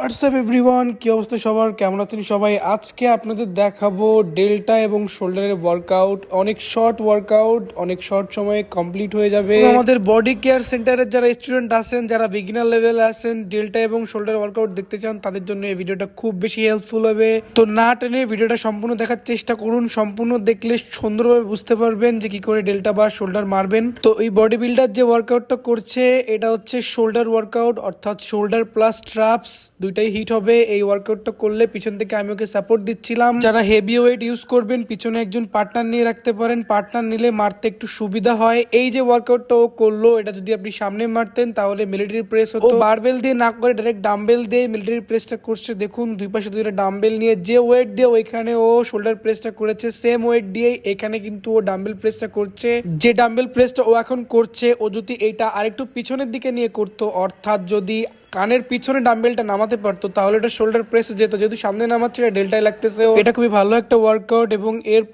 WhatsApp everyone, কি অবস্থা সবার, কেমন আছেন সবাই? আজকে আপনাদের দেখাবো ডেল্টা এবং শোল্ডারের ওয়ার্কআউট। অনেক শর্ট ওয়ার্কআউট, অনেক শর্ট সময়ে কমপ্লিট হয়ে যাবে। আমাদের বডি কেয়ার সেন্টারের যারা স্টুডেন্ট আছেন, যারা বিগিনার লেভেলে আছেন, ডেল্টা এবং শোল্ডার ওয়ার্কআউট দেখতে চান, তাদের জন্য এই ভিডিওটা খুব বেশি হেল্পফুল হবে। তো না টেনে ভিডিওটা সম্পূর্ণ দেখার চেষ্টা করুন। সম্পূর্ণ দেখলে সুন্দরভাবে বুঝতে পারবেন যে কি করে ডেল্টা বা শোল্ডার মারবেন। তো এই বডি বিল্ডার যে ওয়ার্কআউটটা করছে, এটা হচ্ছে শোল্ডার ওয়ার্কআউট, অর্থাৎ শোল্ডার প্লাস ট্রাপস দুইটাই হিট হবে। এই ওয়ার্কআউটটা করলে পিছন থেকে আমি ওকে সাপোর্ট দিচ্ছিলাম। যারা হেভি ওয়েট ইউজ করবেন, পিছনে একজন পার্টনার নিয়ে রাখতে পারেন। পার্টনার নিলে মারতে একটু সুবিধা হয়। এই যে ওয়ার্কআউটটা ও করলো, এটা যদি আপনি সামনে মারতেন তাহলে মিলিটারি প্রেস হতো। বারবেল দিয়ে না করে ডাইরেক্ট ডাম্বেল দিয়ে মিলিটারি প্রেসটা করছে। দেখুন, দুই পাশে দুইটা ডাম্বেল নিয়ে যে ওয়েট দিয়ে ওইখানে ও শোল্ডার প্রেসটা করেছে, সেম ওয়েট দিয়ে এখানে কিন্তু ও ডাম্বেল প্রেসটা করছে। যে ডাম্বেল প্রেসটা ও এখন করছে, ও যদি এইটা আরেকটু পিছনের দিকে নিয়ে করতো, অর্থাৎ যদি কানের পিছনে ডাম্বেলটা নামাতে পারতো, তাহলে এটা শোল্ডার প্রেসে যেত। যেহেতু সামনে নামাচ্ছে, এটা ডেল্টায় লাগতেছে। এটা খুবই ভালো একটা ওয়ার্কআউট। এবং এর